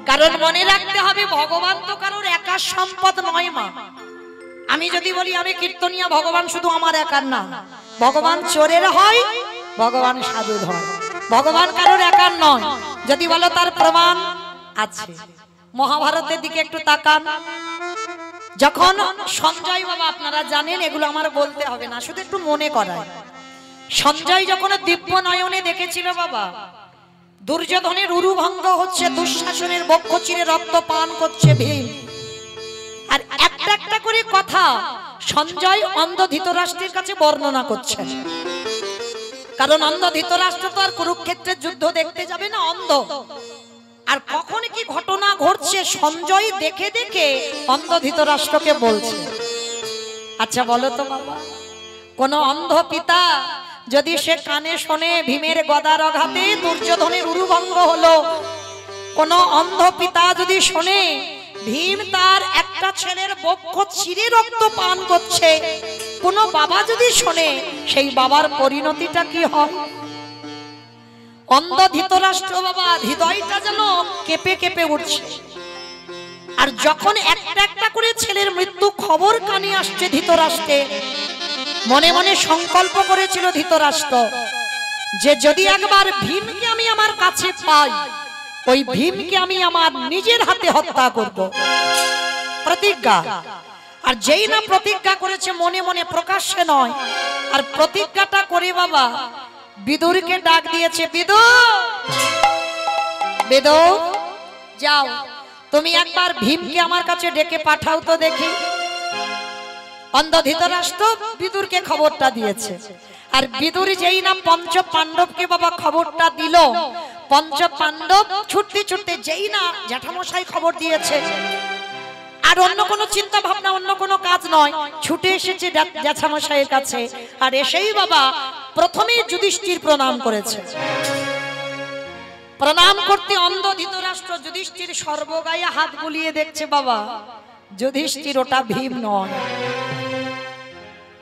কারণ মনে রাখতে হবে ভগবান তো কারোর একার সম্পদ নয় মা। আমি যদি বলি আমি কীর্তনিয়া, ভগবান শুধু আমার একার না, ভগবান চোরের হয়, ভগবান সাধুর হয়, ভগবান কারোর একার নয়। যদি বলো তার প্রমাণ আছে, মহাভারতের দিকে একটু তাকান। যখন সঞ্জয় বাবা, আপনারা জানেন এগুলো আমার বলতে হবে না, শুধু একটু মনে করায়। সঞ্জয় যখন দিব্য নয়নে দেখেছিল বাবা দুর্যোধনের উরুভঙ্গ হচ্ছে, দুঃশাসনের বক্ষ চিরে রক্ত পান করছে ভীম, আর একটা একটা করে কথা সঞ্জয় অন্ধ ধৃতরাষ্ট্রের কাছে বর্ণনা করছেন। কারণ অন্ধ ধৃতরাষ্ট্র তো আর কুরুক্ষেত্রের যুদ্ধ দেখতে যাবে না, অন্ধ। আর কখন কি ঘটনা ঘটছে সঞ্জয় দেখে দেখে অন্ধ ধৃতরাষ্ট্রকে বলছে। আচ্ছা বলো তো বাবা, কোন অন্ধ পিতা যদি সে কানে শোনে ভীমের গদার আঘাতে দুর্যোধনের উরুভঙ্গ হলো, কোন অন্ধ পিতা যদি শোনে ভীম তার একটা ছেলের বক্ষ চিরে রক্ত পান করছে, কোন বাবা যদি শোনে সেই বাবার পরিণতিটা কি হয়? অন্ধ ধৃতরাষ্ট্র বাবা হৃদয়টা যেন কেঁপে কেঁপে উঠছে। আর যখন একটা একটা করে ছেলের মৃত্যু খবর কানে আসছে ধৃতরাষ্ট্রে, মনে মনে সংকল্প করেছিল ধৃতরাষ্ট্র যে যদি একবার ভীমকে আমি আমার কাছে পাই, ওই ভীমকে আমি আমার নিজের হাতে হত্যা করব। প্রতিজ্ঞা। আর যেই না প্রতিজ্ঞা করেছে মনে মনে, প্রকাশ্যে নয়, আর প্রতিজ্ঞাটা করে বাবা বিদুরকে ডাক দিয়েছে, বিদুর, বিদুর যাও তুমি একবার ভীমকে আমার কাছে ডেকে পাঠাও তো দেখি। অন্ধ ধৃতরাষ্ট্র বিদুরকে খবরটা দিয়েছে। আর বিদুর যেই না পঞ্চ পাণ্ডবকে বাবা খবরটা দিল, পঞ্চ পাণ্ডব ছুটতে ছুটতে যেই না জ্যাঠামশাই খবর দিয়েছে, আর অন্য কোনো চিন্তা ভাবনা, অন্য কোনো কাজ নয়, ছুটে এসেছে জ্যাঠামশাইয়ের কাছে। আর এসেই বাবা প্রথমেই যুধিষ্ঠির প্রণাম করেছে। প্রণাম করতে অন্ধ ধৃতরাষ্ট্র যুধিষ্ঠির সর্বগায়ে হাত বুলিয়ে দেখছে বাবা যুধিষ্ঠির ওটা ভীম নয়।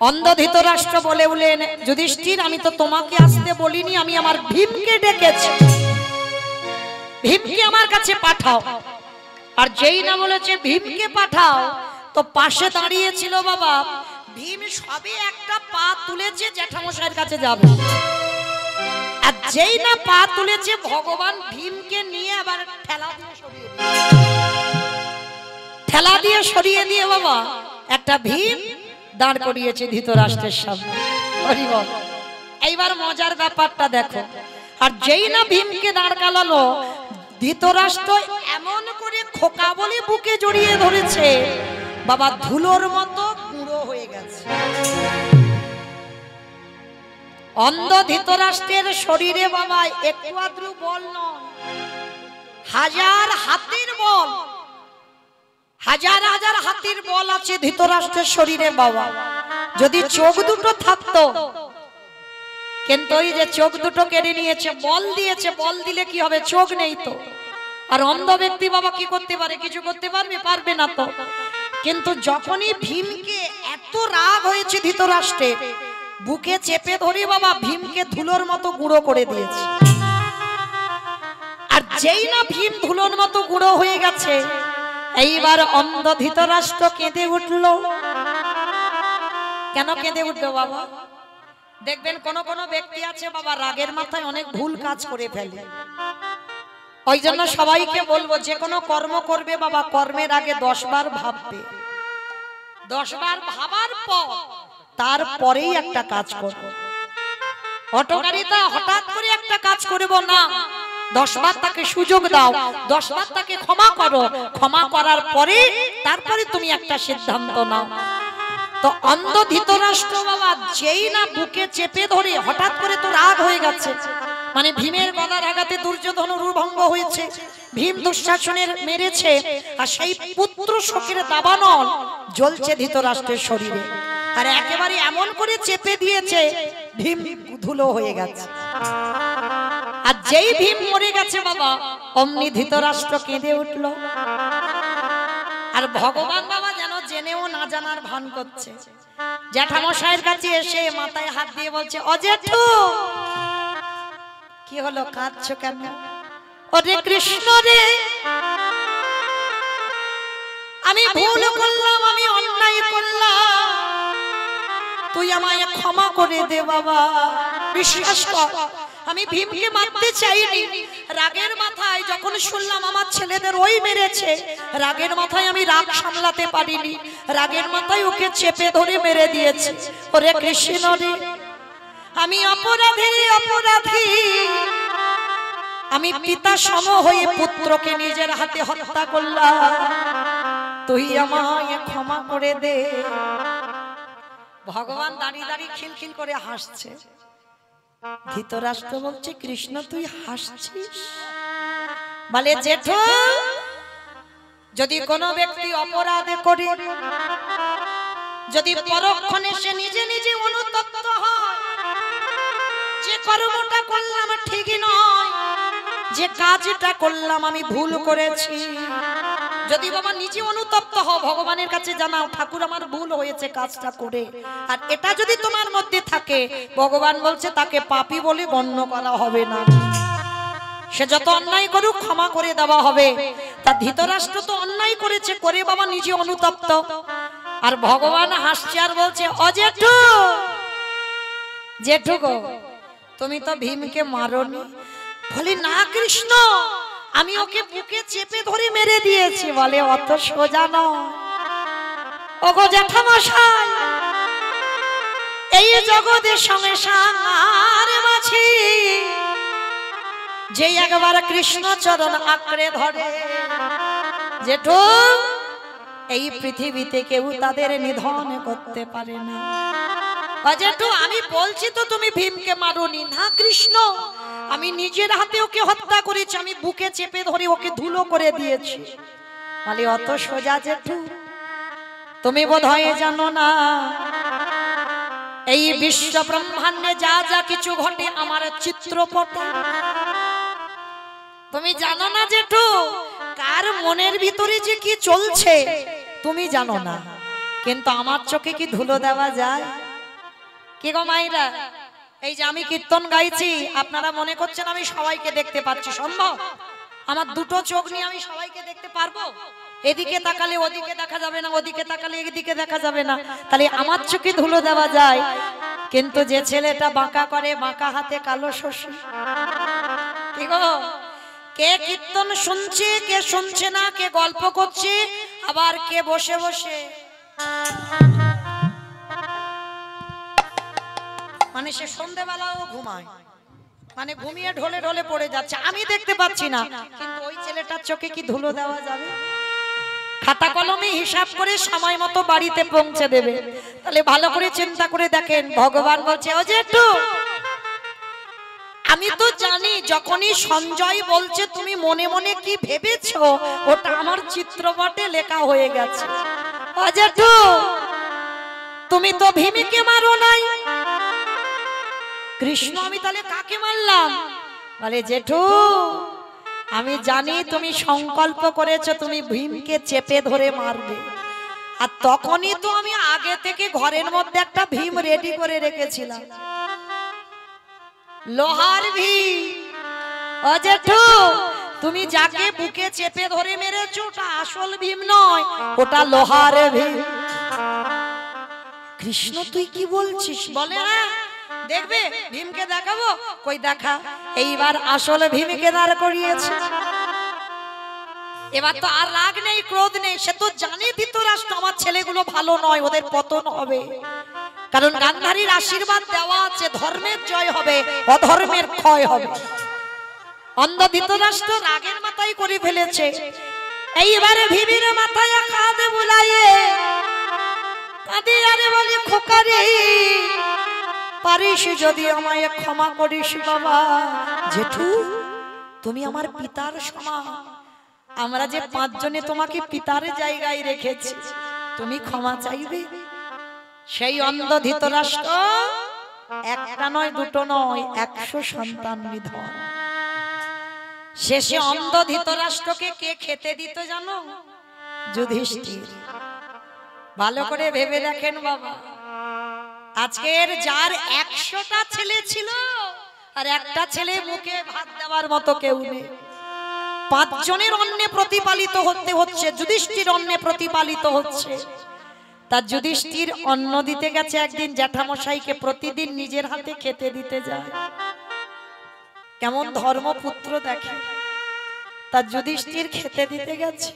অন্ধ ধৃতরাষ্ট্র বলে উঠলেন, যুধিষ্ঠির আমি তো তোমাকে আসতে বলিনি, আমি আমার ভীমকে ডেকেছি, ভীমকে আমার কাছে পাঠাও। আর যেই না বলেছে ভীমকে পাঠাও, তো পাশে দাঁড়িয়ে ছিল বাবা ভীম, সবে একটা পা তুলেছে জ্যাঠামশাইয়ের কাছে যাবে, আর যেই না পা তুলেছে ভগবান ভীমকে নিয়ে আবার ঠেলা দিয়ে সরিয়ে দিয়ে বাবা একটা ভীম দাঁড় করিয়েছে ধৃতরাষ্ট্রের সামনে। এইবার মজার ব্যাপারটা দেখো। আর যেই না ভীমকে দাঁড় কালালো, ধৃতরাষ্ট্র এমন করে খোকা বলে বুকে জড়িয়ে ধরেছে বাবা ধুলোর মতো গুঁড়ো হয়ে গেছে। অন্ধ ধৃতরাষ্ট্রের শরীরে বাবা একটু আদ্রু বল নয়, হাজার হাতির বল, হাজার হাজার হাতির বল আছে ধৃতরাষ্ট্রের শরীরে বাবা। যদি চোখ দুটো থাকতো, কিন্তু ওই যে চোখ দুটো কেড়ে নিয়েছে, বল দিয়েছে, বল দিলে কি হবে, চোখ নেই তো। আর অন্ধ ব্যক্তি বাবা কি করতে পারে, কিছু করতে পারবে, পারবে না তো। কিন্তু যখনই ভীমকে এত রাগ হয়েছে ধৃতরাষ্ট্রে, বুকে চেপে ধরে বাবা ভীমকে ধুলোর মতো গুঁড়ো করে দিয়েছে। আর যেই না ভীম ধুলোর মতো গুঁড়ো হয়ে গেছে, এইবার অন্ধ ধৃতরাষ্ট্র কেঁদে উঠল। কেন কেঁদে উঠলো বাবা? দেখবেন কোন কোন ব্যক্তি আছে বাবা রাগের মাথায় অনেক ভুল কাজ করে ফেলে। ওই জন্য সবাইকে বলবো, যে কোনো কর্ম করবে বাবা কর্মের আগে 10 বার ভাববে, 10 বার ভাবার পর তারপরেই একটা কাজ করব। হঠকারিতা হঠাৎ করে একটা কাজ করব না, 10 বার তাকে সুযোগ দাও, 10 বার তাকে ক্ষমা করো, ক্ষমা করার পরে তারপরে তুমি একটা সিদ্ধান্ত নাও। তো অন্ধ ধৃতরাষ্ট্র বাবা যেই না বুকে চেপে ধরে, হঠাৎ করে তো রাগ হয়ে গেছে, মানে ভীমের গলার আঘাতে দুর্যোধন উরুভঙ্গ হয়েছে, ভীম দুঃশাসনের মেরেছে, আর সেই পুত্র শোকের দাবানল জ্বলছে ধৃতরাষ্ট্রের শরীরে। আর একেবারে এমন করে চেপে দিয়েছে ভীম ধুলো হয়ে গেছে। আর যেই ভীম মরে গেছে বাবা অমনি ধৃতরাষ্ট্র কেঁদে উঠল। আর ভগবান বাবা যেন জেনেও না জানার ভান করছে। জ্যাঠামশাইয়ের কাছে এসে মাথায় হাত দিয়ে বলছে, ও জেঠু কি হলো, কাঁদছো কেন? ওরে কৃষ্ণ রে আমি ভুল করলাম, আমি অন্যায় করলাম, তুই আমায় ক্ষমা করে দে বাবা। বিশ্বাস কর, আমি ভীমকে মারতে চাইনি, রাগের মাথায় যখন শুনলাম আমার ছেলেদের ওই মেরেছে, রাগের মাথায় আমি রাগ সামলাতে পারিনি, রাগের মাথায় ওকে চেপে ধরে মেরে দিয়েছে। ওরে কৃষ্ণ রে, আমি অপরাধী, অপরাধী। আমি পিতা সম হয়ে পুত্রকে নিজের হাতে হত্যা করলাম, তুই আমায় ক্ষমা করে দে। ভগবান দাঁড়িয়ে দাঁড়িয়ে খিলখিল করে হাসছে। ধৃতরাষ্ট্র বলছে, কৃষ্ণ তুই হাসছিস? বলে, জেঠু, যদি কোনো ব্যক্তি অপরাধ করে, যদি পরক্ষণে সে নিজে নিজে অনুতপ্ত হয়, যে কর্মটা করলাম ঠিকই নয়, যে কাজটা করলাম আমি ভুল করেছি, যদি বাবা নিজে অনুতপ্ত হও, ভগবানের কাছে জানাও, ঠাকুর আমার ভুল হয়েছে কাজটা করে, আর এটা যদি তোমার মধ্যে থাকে, ভগবান বলছে তাকে পাপী বলে গণ্য করা হবে না, সে যত অন্যায় করুক ক্ষমা করে দেওয়া হবে। তা ধৃতরাষ্ট্র তো অন্যায় করেছে, করে বাবা নিজে অনুতপ্ত, আর ভগবান হাসছে আর বলছে, ও জেঠু, জেঠু গো, তুমি তো ভীমকে মারোনি। বলি, না কৃষ্ণ, আমি ওকে বুকে চেপে ধরে মেরে দিয়েছি। বলে, অত সোজা নয়। ওগো জ্যাঠামশাই, এই জগতের সংসার মাঝে যে একবার কৃষ্ণ চরণ আঁকড়ে ধরে, জেঠু, এই পৃথিবীতে কেউ তাদের নিধন করতে পারে না। জেঠু, আমি বলছি তো তুমি ভীমকে মারোনি। না কৃষ্ণ, আমি নিজের হাতে ওকে হত্যা করেছি, আমি বুকে চেপে ধরে ওকে ধুলো করে দিয়েছি। বলে, অত সোজা জেঠু? তুমি বোধহয় জানো না, এই বিশ্ব ব্রহ্মাণ্ডে যা যা কিছু ঘটে আমার চিত্রপটে। তুমি জানো না জেঠু, কার মনের ভিতরে যে কি চলছে তুমি জানো না, কিন্তু আমার চোখে কি ধুলো দেওয়া যায়? কি গো মাইরা, এই যে আমি কীর্তন গাইছি, আপনারা মনে করছেন আমি সবাইকে দেখতে পাচ্ছি? সম্ভব? আমার দুটো চোখ নিয়ে আমি সবাইকে দেখতে পারবো? এদিকে তাকালে ওদিকে দেখা যাবে না, ওদিকে তাকালে এদিকে দেখা যাবে না, তাহলে আমার চোখে ধুলো দেওয়া যায়। কিন্তু যে ছেলেটা বাঁকা করে, বাঁকা হাতে কালো শশী, কি গো, কে কীর্তন শুনছে, কে শুনছে না, কে গল্প করছে, আবার কে বসে বসে মানে সে সন্ধ্যেবেলাও ঘুমায়, মানে ঘুমিয়ে ঢলে ঢলে পড়ে যাচ্ছে, আমি দেখতে পাচ্ছি না, কিন্তু ওই ছেলেটার চোখে কি ধুলো দেওয়া যাবে? খাতা কলমে হিসাব করে সময় মতো বাড়িতে পৌঁছে দেবে। তাহলে ভালো করে চিন্তা করে দেখেন, ভগবান বলছে, ও জেঠু, আমি তো জানি যখনই সঞ্জয় বলছে তুমি মনে মনে কি ভেবেছো, ওটা আমার চিত্রপটে লেখা হয়ে গেছে। ও জেঠু, তুমি তো ভীমকে মারো নাই, কৃষ্ণ আমি তাহলে কাকে মারলাম? বলে, জেঠু, আমি জানি তুমি সংকল্প করেছো তুমি ভীমকে চেপে ধরে মারবে, আর তখনই তো আমি আগে থেকে ঘরের মধ্যে একটা ভীম রেডি করে রেখেছিলাম, লোহার ভীম। ও জেঠু, তুমি যাকে বুকে চেপে ধরে মেরেছো ওটা আসল ভীম নয়, ওটা লোহার ভীম। কৃষ্ণ তুই কি বলছিস? বলে, হ্যাঁ, দেখবে ভীমকে দেখাবো। কই দেখা, এইবার আসল ভীমকে দাঁড় করিয়েছে। এবার তো আর রাগ নেই, ক্রোধ নেই, সে তো জানে ধৃতরাষ্ট্র আমার ছেলেগুলো ভালো নয়, ওদের পতন হবে, কারণ গান্ধারীর আশীর্বাদ দেওয়া আছে, ধর্মের জয় হবে, অধর্মের ক্ষয় হবে। অন্ধ ধৃতরাষ্ট্র রাগের মাথায় করে ফেলেছে, এইবারে ভীমের মাথায় কাঁধে বুলাইয়ে কাঁদে আরে বলে, খোকারে, পারিস যদি আমায় ক্ষমা করিস বাবা। জেঠু, তুমি আমার পিতার সমান, আমরা যে পাঁচজনে তোমাকে পিতার জায়গায় রেখেছি, তুমি ক্ষমা চাইবে। সেই অন্ধ ধৃতরাষ্ট্র একটা নয়, দুটো নয়, 100 সন্তান নিধন। শেষে অন্ধ ধৃতরাষ্ট্রকে কে খেতে দিত জানো? যুধিষ্ঠির। ভালো করে ভেবে দেখেন বাবা, আজকের যার 100টা ছেলে ছিল আর একটা ছেলে মুখে ভাত দেওয়ার মতো কেউ নেই, 5 জনের অন্নে প্রতিপালিত হতে হচ্ছে, যুধিষ্ঠির অন্নে প্রতিপালিত হচ্ছে। তার যুধিষ্ঠির অন্ন দিতে গেছে একদিন জ্যাঠামশাইকে, প্রতিদিন নিজের হাতে খেতে দিতে যায়। কেমন ধর্মপুত্র দেখে, তার যুধিষ্ঠির খেতে দিতে গেছে।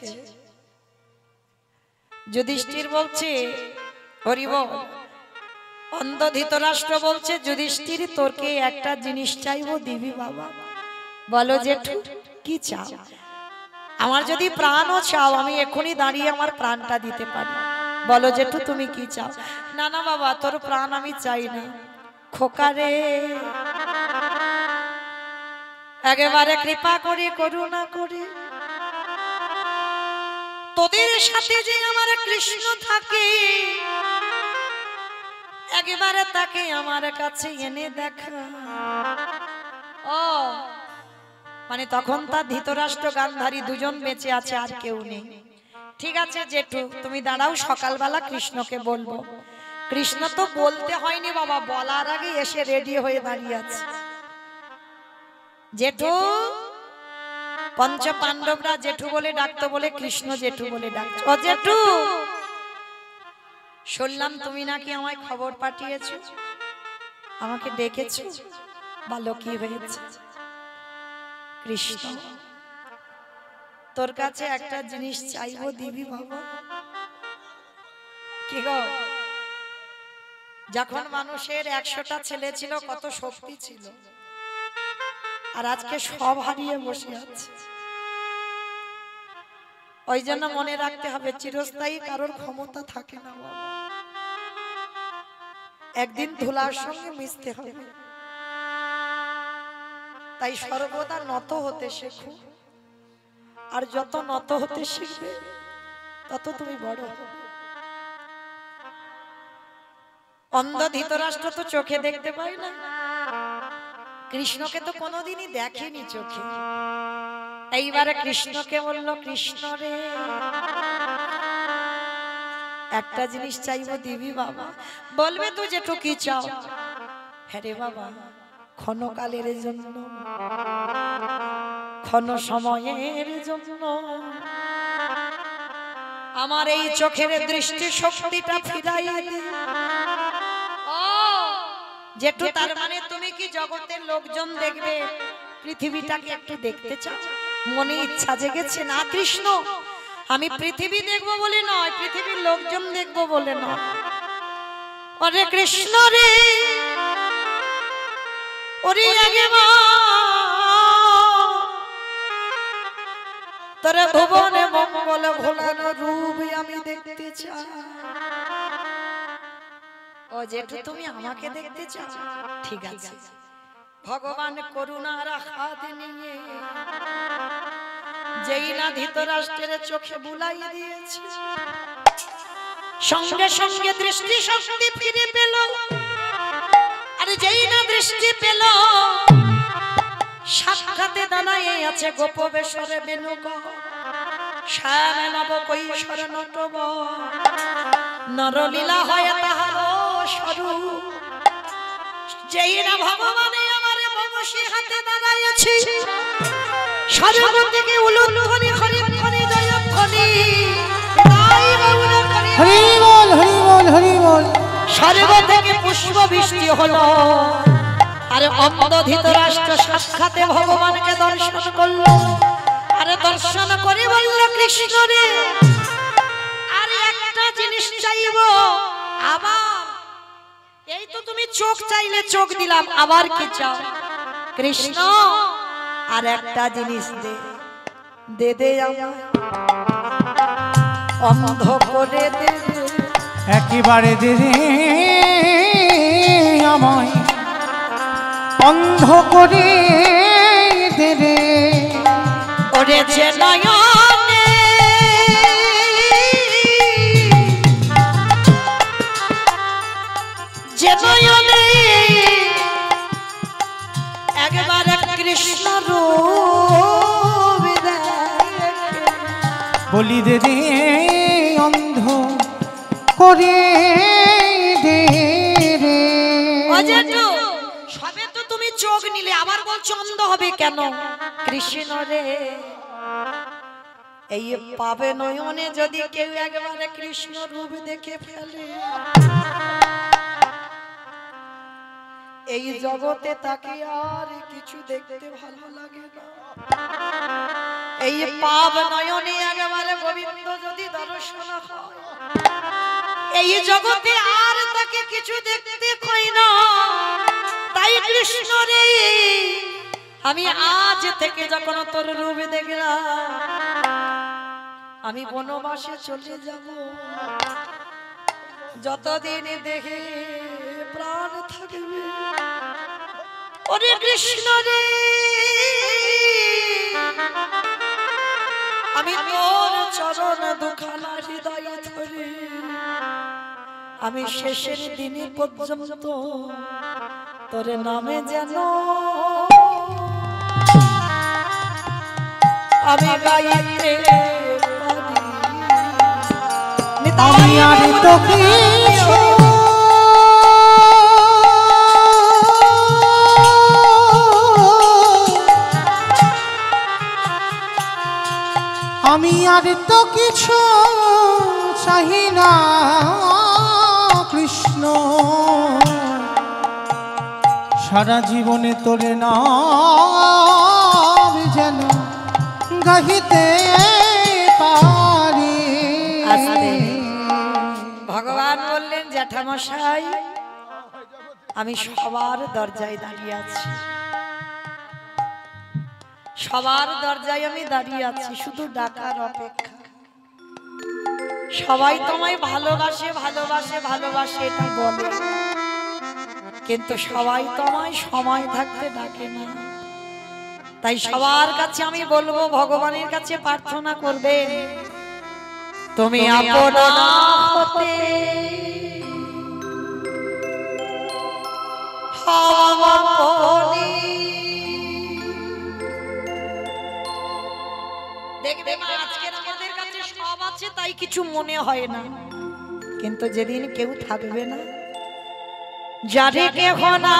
যুধিষ্ঠির বলছে হরি বল। অন্ধ ধৃতরাষ্ট্র বলছে যুধিষ্ঠির তোরকে একটা জিনিস চাইবো, দিবি বাবা? বলো জেঠু কি চাও? আমার যদি প্রাণও চাও আমি এখনই দাঁড়িয়ে আমার প্রাণটা দিতে পারি। বলো জেঠু তুমি কি চাও? না না বাবা তোর প্রাণ আমি চাই না। খোকারে একেবারে কৃপা করে করুণা করে তোদের সাথে যে আমার কৃষ্ণ থাকে একেবারে তাকে আমার কাছে এনে দেখা। ও মানে তখন তার ধৃতরাষ্ট্র গান্ধারী দুজন বেঁচে আছে, আর কেউ নেই। ঠিক আছে জেঠু তুমি দাঁড়াও, সকালবেলা কৃষ্ণকে বলবো। কৃষ্ণ তো বলতে হয়নি বাবা, বলার আগে এসে রেডি হয়ে দাঁড়িয়ে আছে। জেঠু পঞ্চ পাণ্ডবরা জেঠু বলে ডাকতো বলে কৃষ্ণ জেঠু বলে ডাকতো। ও জেঠু শুনলাম তুমি নাকি আমায় খবর পাঠিয়েছো, আমাকে ডেকেছো, বলো কি হয়েছে? কৃষ্ণ তোর কাছে একটা জিনিস চাইবো, দিবি বাবা? কি গো, যখন মানুষের 100টা ছেলে ছিল কত শক্তি ছিল, আর আজকে সব হারিয়ে বসে আছে। ওই জন্য মনে রাখতে হবে চিরস্থায়ী কারোর ক্ষমতা থাকে না বাবা, একদিন ধুলার সঙ্গে মিশতে হবে। তাই সর্বদা নত হতে শেখো, আর যত নত হতে শিখবে তত তুমি বড় হবে। অন্ধ ধৃতরাষ্ট্র তো চোখে দেখতে পায় না, কৃষ্ণকে তো কোনোদিনই দেখেনি চোখে। এইবারে কৃষ্ণকে বলল কৃষ্ণ রে একটা জিনিস চাইবো, দিবি বাবা? বলবে তুই যেটু কি চাও? হ্যাঁ রে বাবা, ক্ষণকালের জন্য, ক্ষণ সময়ের জন্য আমার এই চোখের দৃষ্টি শক্তিটা ফিরাইয়া দে। জেঠু তার মানে তুমি কি জগতের লোকজন দেখবে, পৃথিবীটাকে একটু দেখতে চাও? মনে ইচ্ছা জেগেছে না কৃষ্ণ? আমি পৃথিবী দেখবো বলে নয়, পৃথিবীর লোকজন দেখবো বলে নয়। ওরে কৃষ্ণ রে ওরে আগে তোর ভুবনে মঙ্গল ভোলানো রূপ আমি দেখতে চাই। ও জেঠু তুমি আমাকে দেখতে চাও? ঠিক আছে, ভগবান করুণার হাত নিয়ে যেই না ধৃতরাষ্ট্রের চোখে বুলাই দিয়েছে, সঙ্গে সঙ্গে দৃষ্টি শক্তি ফিরে পেল। আর যেই না দৃষ্টি পেল, সাক্ষাতে দাঁড়ায় আছে গোপবেশ্বরে বেনুগ শ্যাম নব কৈশোর নটব, নরলীলা হয় তাহার স্বরূপ। যেই না ভগবানে আমার বংশী হাতে দাঁড়ায় আছে, সর্ব থেকে উলুধ্বনি হরিধ্বনি জয়ধ্বনি, হরি বল হরি বল হরি বল, সর্ব থেকে পুষ্প বৃষ্টি হলো। আরে অন্ধ ধৃতরাষ্ট্র সাক্ষাতে ভগবানকে দর্শন করলো। আরে দর্শন করে বলল কৃষ্ণ রে আরে একটা জিনিস চাইবো। আবার এই তো তুমি চোখ চাইলে চোখ দিলাম, আবার কি চাও? কৃষ্ণ আর একটা জিনিস দে, দে দে আমায়, অন্ধ করে দে, একেবারে দে দে আমায়, অন্ধ করে দে রে। ওরে যে নয়নে যে নয়নে একবার কৃষ্ণ রূপ বলি দে দে অন্ধ করে দে রে। সবে তো তুমি চোখ নিলে, আবার বলছো অন্ধ হবে কেন? কৃষ্ণ রে এই পাবে নয়নে যদি কেউ একবারে কৃষ্ণ রূপ দেখে ফেলে, এই জগতে তাকে আর কিছু দেখতে ভালো লাগে না। এই পাব নয়নে একবারে গোবিন্দ যদি দর্শন হয়, এই জগতে আর তাকে কিছু দেখতে হয় না। তাই কৃষ্ণ রে, আমি আজ থেকে যখন তোর রূপ দেখলাম, আমি বনবাসে চলে যাব, যতদিন দেখে প্রাণ থাকবে। ওরে কৃষ্ণ রে, আমি তোর চরণ দুখানা হৃদয় ধরে আমি শেষের দিনে পর্যন্ত তোর নামে যেন আমি গাইতে আমি আর তো কিছু আমি আর তো কিছু চাহি না কৃষ্ণ, সারা জীবনে তোরে নাম যেন গাহিতে পারি। ভগবান বললেন, জ্যাঠামশাই আমি সবার দরজায় দাঁড়িয়ে আছি, সবার দরজায় আমি দাঁড়িয়ে আছি, শুধু ডাকার অপেক্ষা। সবাই তোমায় ভালোবাসে ভালোবাসে ভালোবাসে এটা বলে, কিন্তু সবাই তোমায় সময় থাকতে ডাকে না। তাই সবার কাছে আমি বলবো, ভগবানের কাছে প্রার্থনা করবে, তুমি আপনা হতে দেখবে আজকের আমাদের কাছে সব আছে তাই কিছু মনে হয় না, কিন্তু যেদিন কেউ থাকবে না, যারে কেহ না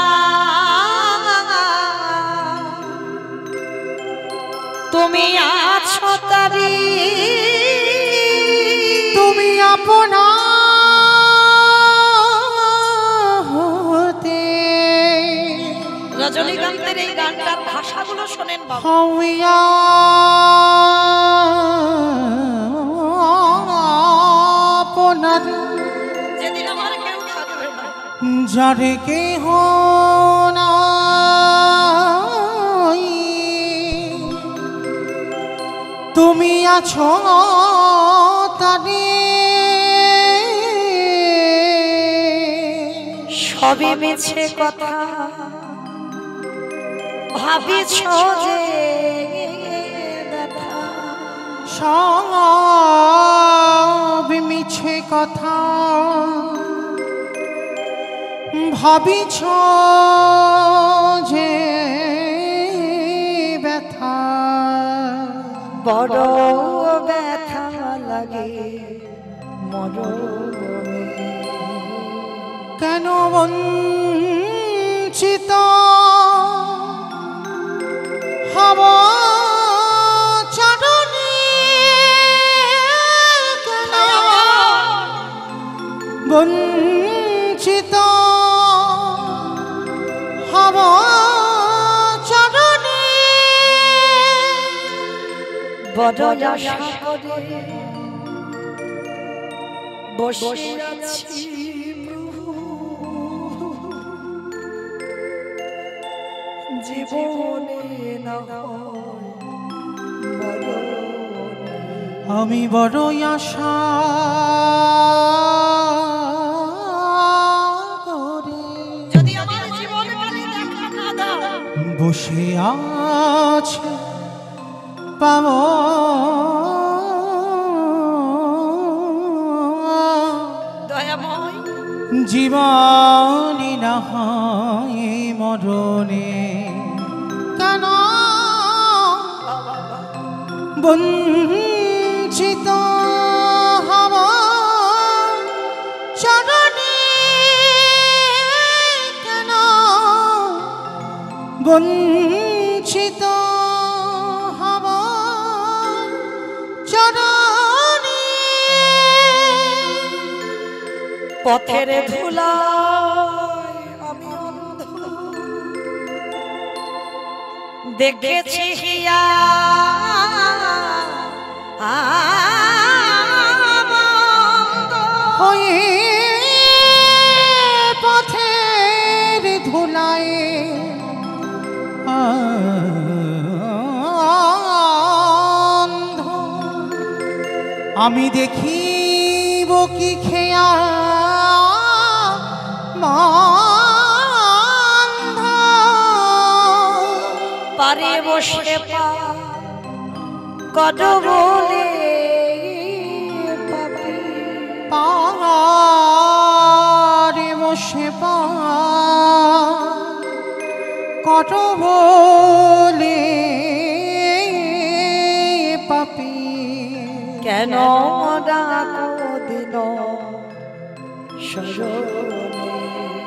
তুমি আছো তারি, তুমি আপনা হতে। রজনীকান্তের এই গানটার ভাষাগুলো শোনেন বাবা। হইয়া আপনার যেদিন আমার কেউ থাকবে না, যারে কেহ নাই তুমি আছো তারে, সবই মিছে কথা ভাবিছ যে ব্যথা, সব মিছে কথা ভাবিছ যে ব্যথা, বড় ব্যথা লাগে মরণে। কেন বঞ্চিত হব চরণে, কেন বঞ্চিত হব চরণে, বড় আশা করে বসে আছি জীবনে না হয় মরণে। আমি বড়ই আশা করে যদি আমার জীবনকালে দেখা না দাও, বসে আছে পাব দয়াময় জীবনী না হয় মরণে, কেন বঞ্চিত হব চরণে, কেন বঞ্চিত হব পথের ধুলায় আমি অন্ধ দেখেছি হিয়া হয়ে পথের ধুলায় অন্ধ আমি দেখিব কি খেয়া মান্ধ পারে বসে পা কত বলে পারে বসে পা কত বলে পাপি কেন ডাকো দিন সজনে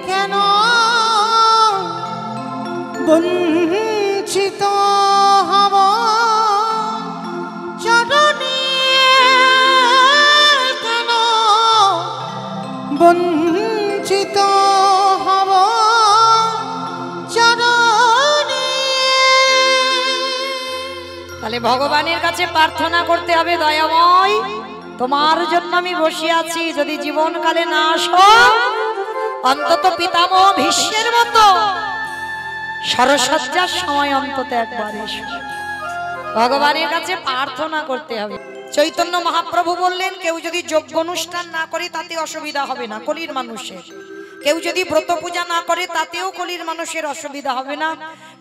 কেন বঞ্চিত হব চরণে কেন বঞ্চিত হব চরণে তাহলে ভগবানের কাছে প্রার্থনা করতে হবে দয়াময় তোমার জন্য আমি বসে আছি যদি জীবনকালে না আসো অন্তত পিতামহ ভীষ্মের মতো সরসজ্জার সময় অন্তত একবার এসো ভগবানের কাছে প্রার্থনা করতে হবে চৈতন্য মহাপ্রভু বললেন কেউ যদি যজ্ঞ অনুষ্ঠান না করে তাতে অসুবিধা হবে না কলির মানুষের কেউ যদি ব্রত পূজা না করে তাতেও কলির মানুষের অসুবিধা হবে না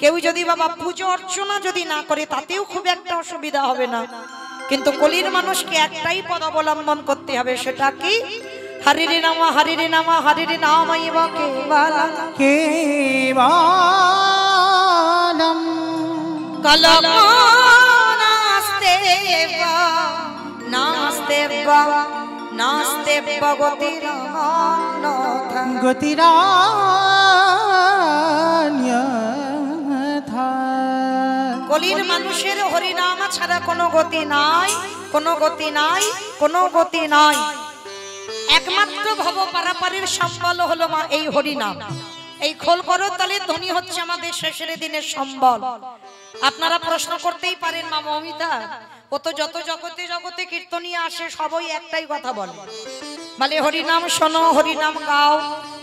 কেউ যদি বাবা পুজো অর্চনা যদি না করে তাতেও খুব একটা অসুবিধা হবে না কিন্তু কলির মানুষকে একটাই পদ অবলম্বন করতে হবে সেটা কি হরিরে নামা হরিরে নামা হরিরে নামাইব কেবলম কেবলম নাস্তে নাস্তে নাস্তে গতিরান্যথা গতিরান্যথা কলির মানুষের হরিনাম ছাড়া কোনো গতি নাই কোনো গতি নাই কোনো গতি নাই একমাত্র ভব পারাপারের সম্বল হলো মা এই হরিনাম এই খোল করো তালে ধ্বনি হচ্ছে আমাদের শেষের দিনের সম্বল আপনারা প্রশ্ন করতেই পারেন মা মমিতা ও তো যত জগতে জগতে কীর্তনিয়া আসে সবাই একটাই কথা বলে বলে হরিনাম শোনো হরিনাম গাও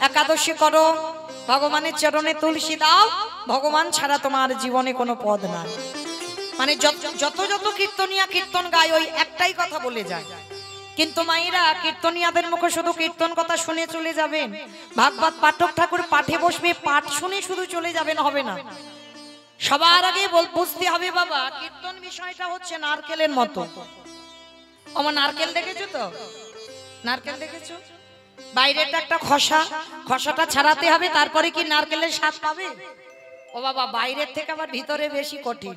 একাদশী করো ভগবানের চরণে তুলসী দাও ভগবান ছাড়া তোমার জীবনে কোনো পদ নাই মানে যত যত কীর্তনিয়া কীর্তন গায় ওই একটাই কথা বলে যায় কিন্তু মায়েরা কীর্তনিয়াদের মুখে শুধু কীর্তন কথা শুনে চলে যাবেন ভাগবত পাঠক ঠাকুর পাঠে বসবে পাঠ শুনে শুধু চলে যাবেন হবে না সবার আগে বুঝতে হবে বাবা কীর্তন বিষয়টা হচ্ছে নারকেলের মতো আমার নারকেল দেখেছো তো নারকেল দেখেছো বাইরেটা একটা খসাটা ছাড়াতে হবে তারপরে কি নারকেলের স্বাদ পাবে ও বাবা বাইরের থেকে আবার ভিতরে বেশি কঠিন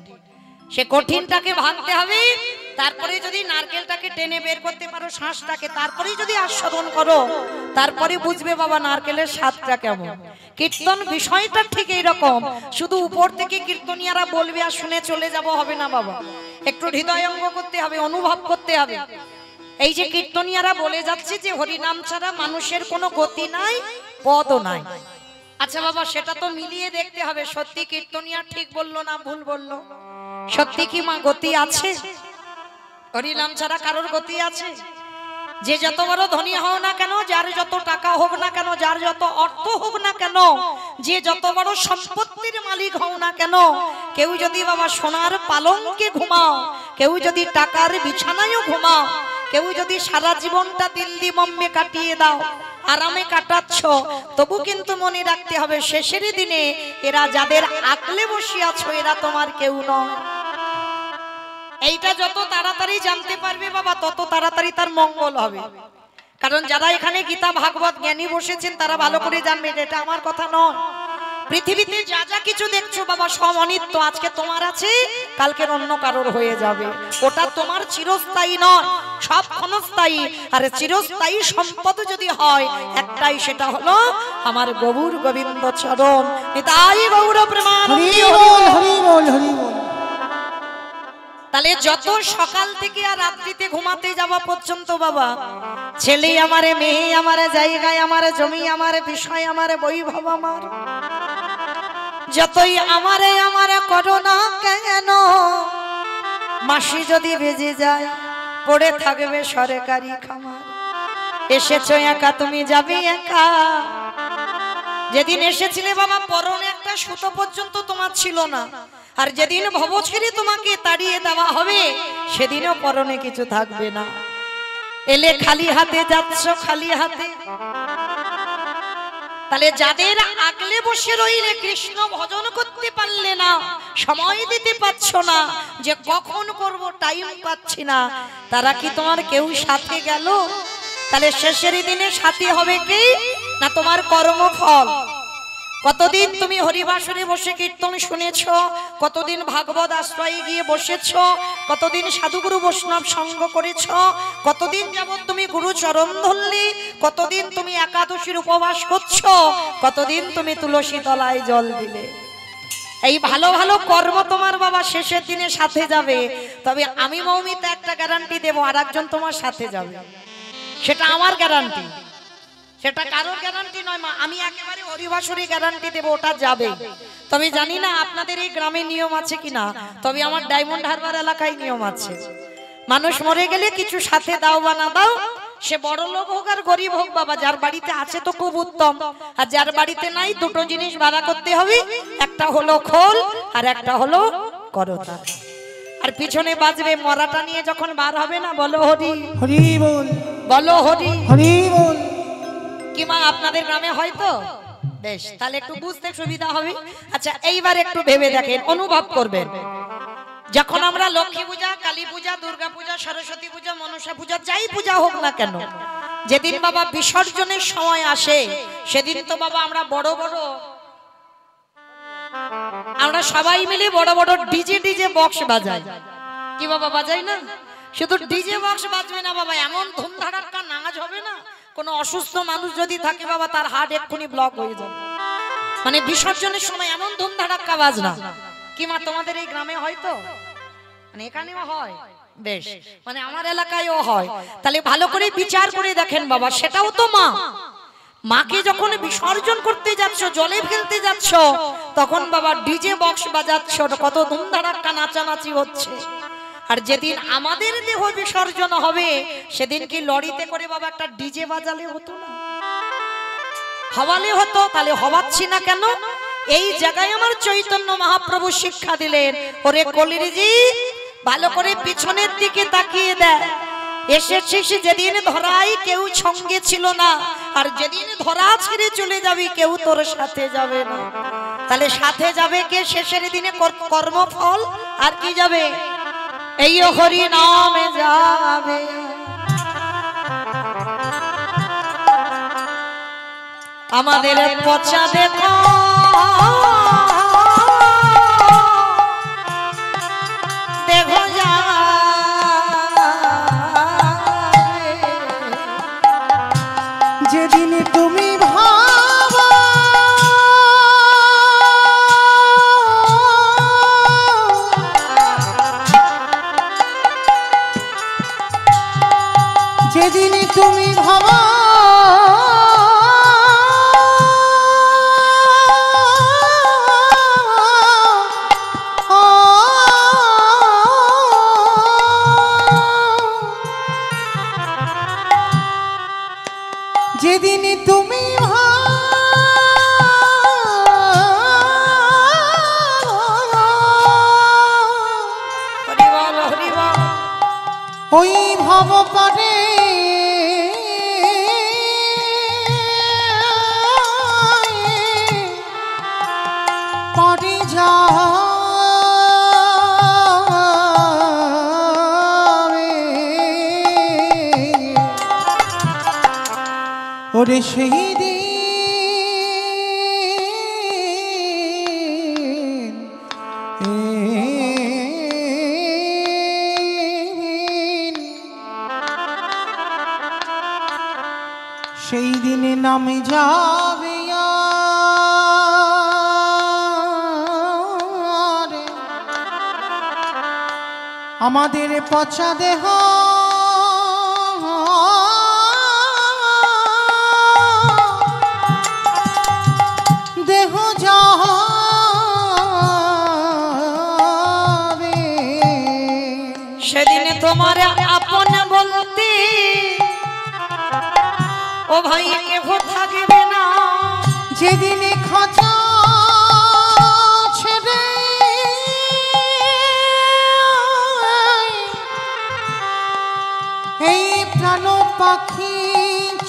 সে কঠিনটাকে ভাঙতে হবে তারপরে যদি নারকেলটাকে টেনে বের করতে পারো শ্বাসটাকে তারপরে যদি আস্বাদন করো তারপরে বুঝবে বাবা নারকেলের স্বাদটা কেমন কীর্তন বিষয়টা ঠিক এইরকম শুধু উপর থেকে কীর্তনিয়ারা বলবে আর শুনে চলে যাব হবে না বাবা একটু হৃদয়ঙ্গ করতে হবে অনুভব করতে হবে এই যে কীর্তনিয়ারা বলে যাচ্ছে যে হরিনাম ছাড়া মানুষের কোনো গতি নাই পদও নাই আচ্ছা বাবা সেটা তো মিলিয়ে দেখতে হবে সত্যি কীর্তনিয়া ঠিক বললো না ভুল বললো সত্যি কি মা গতি আছে হরিনাম ছাড়া কারোর গতি আছে যে যত বড় ধনী হও না কেন যার যত টাকা হোক না কেন যার যত অর্থ হোক না কেন যে যত বড় সম্পত্তির মালিক হও না কেন কেউ যদি বাবা সোনার পালঙ্কে ঘুমাও কেউ যদি টাকার বিছানায়ও ঘুমাও কেউ যদি সারা জীবনটা দিল্লি বোম্বে কাটিয়ে দাও আরামে কাটাচ্ছ তবু কিন্তু মনে রাখতে হবে শেষের দিনে এরা যাদের আকলে বসিয়াছো এরা তোমার কেউ নয় এইটা যত তাড়াতাড়ি জানতে পারবে বাবা তত তাড়াতাড়ি তার মঙ্গল হবে কারণ যারা এখানে গীতা ভাগবত জ্ঞানী বসেছেন তারা ভালো করে জানবেন এটা আমার কথা নয় পৃথিবীতে যা যা কিছু দেখছো বাবা সব অনিত্য আজকে তোমার আছে কালকের অন্য কারোর হয়ে যাবে ওটা তোমার চিরস্থায়ী নয় সব ক্ষণস্থায়ী আর চিরস্থায়ী সম্পদ যদি হয় একটাই সেটা হলো আমার গৌর গোবিন্দ চরণ নিতাই গৌর প্রেমানন্দে হরি বল হরি বল হরি বল তাহলে যত সকাল থেকে আর রাত্রিতে ঘুমাতে যাওয়া পর্যন্ত বাবা, ছেলে আমারে, মেয়ে আমারে, জায়গায় আমারে, জমি আমারে, বিষয় আমারে, বৈভব আমার, যতই আমারে আমারে করো না কেন, মাসি যদি বেজে যায় পড়ে থাকবে সরকারি খামার। এসেছো একা, তুমি যাবে একা। যেদিন এসেছিলে বাবা পরনে একটা সুতো পর্যন্ত তোমার ছিল না, আর যেদিন ভব ছেড়ে তোমাকে তাড়িয়ে দেওয়া হবে সেদিনও পরনে কিছু থাকবে না। এলে খালি হাতে, যাচ্ছ খালি হাতে। তাহলে যাদের আগলে বসে রইলে কৃষ্ণ ভজন করতে পারলে না, সময় দিতে পারছ না, যে কখন করব টাইম পাচ্ছি না, তারা কি তোমার কেউ সাথে গেল? তাহলে শেষের দিনে সাথী হবে কি না তোমার কর্মফল। কতদিন তুমি হরিবাসরে বসে কীর্তন শুনেছ, কতদিন ভাগবত আশ্রয়ে গিয়ে বসেছ, কতদিন সাধুগুরু বৈষ্ণব সঙ্গ করেছ, কতদিন যাবত তুমি গুরু চরণ ধরলে, কতদিন তুমি একাদশীর উপবাস করছো, কতদিন তুমি তুলসী তলায় জল দিলে। এই ভালো ভালো কর্ম তোমার বাবা শেষের দিনে সাথে যাবে। তবে আমি মৌমিতা একটা গ্যারান্টি দেবো, আর একজন তোমার সাথে যাবে, সেটা আমার গ্যারান্টি, সেটা কারোর গ্যারান্টি নয় মা। আমি একেবারে হরিবাসরে গ্যারান্টি দেবো ওটা যাবে। তবে জানি না আপনাদের এই গ্রামে নিয়ম আছে কিনা, তবে আমার ডায়মন্ড হারবার এলাকায় নিয়ম আছে। মানুষ মরে গেলে কিছু সাথে দাও বা না দাও, সে বড় লোক হোক আর গরিব হোক বাবা, যার বাড়িতে আছে তো খুব উত্তম, আর যার বাড়িতে নাই দুটো জিনিস ভাড়া করতে হবে, একটা হলো খোল আর একটা হলো করতা। আর পিছনে বাজবে মরাটা নিয়ে যখন বার হবে না, বলো হরি হরি বল, বলো হরি হরি বল। কি মা আপনাদের গ্রামে হয়তো? বেশ, তাহলে একটু বুঝতে সুবিধা হবে। আচ্ছা এইবার একটু ভেবে দেখেন, অনুভব করবেন, যখন আমরা লক্ষ্মী পূজা, কালী পূজা, দুর্গা পূজা, সরস্বতী পূজা, মনসা পূজা, যাই পূজা হোক না কেন, যেদিন বাবা বিসর্জনের সময় আসে সেদিন তো বাবা আমরা বড় বড়, আমরা সবাই মিলে বড় বড় ডিজে বক্স বাজাই। কি বাবা বাজাই না? শুধু ডিজে বক্স বাজবে না বাবা, এমন ধুমধাড়াক্কা নাচ হবে না, কোনো অসুস্থ মানুষ যদি থাকে বাবা তার হার্ট এক্ষুনি ব্লক হয়ে যাবে। মানে বিসর্জনের সময় এমন ধুমধাড়াক্কা বাজনা। কি মা তোমাদের এই গ্রামে হয়তো? মানে এখানেও হয়? বেশ, মানে আমার এলাকায়ও হয়। তাহলে ভালো করে বিচার করে দেখেন বাবা, সেটাও তো মা। মাকে যখন বিসর্জন করতে যাচ্ছ, জলে ফেলতে যাচ্ছ, তখন বাবা ডিজে বক্স বাজাচ্ছ, কত ধুমধাড়াক্কা নাচানাচি হচ্ছে। আর যেদিন আমাদের দেহ বিসর্জন হবে সেদিন কি লরিতে করে বাবা একটা ডিজে বাজালে হতো না? হওয়ালে হতো। তাহলে হওয়াচ্ছি না কেন? এই জায়গায় আমার চৈতন্য মহাপ্রভু শিক্ষা দিলেন, ওরে কলিরিজি ভালো করে পিছনের দিকে তাকিয়ে দেয়। এসেছিস যেদিন ধরাই কেউ সঙ্গে ছিল না, আর যেদিন ধরা ছেড়ে চলে যাবি কেউ তোর সাথে যাবে না। তাহলে সাথে যাবে কে? শেষের দিনে কর্মফল। আর কি যাবে? এই হরি নামে যাবে। আমাদের পচা দেখো দেখো যা, যেদিন তুমি ভাবা যেদিন তুমি ভাবা যেদিন তুমি ওই ভাব পারে পারে যাবে, ওরে সেই দিন সেই দিনে নামে যাবে আমাদের পচা দেহ দেহ যাবে সেদিনে তোমার আপন বলতে ও ভাই কেহ থাকবে না। যেদিনে খাঁচা ছেড়ে এই প্রাণ পাখি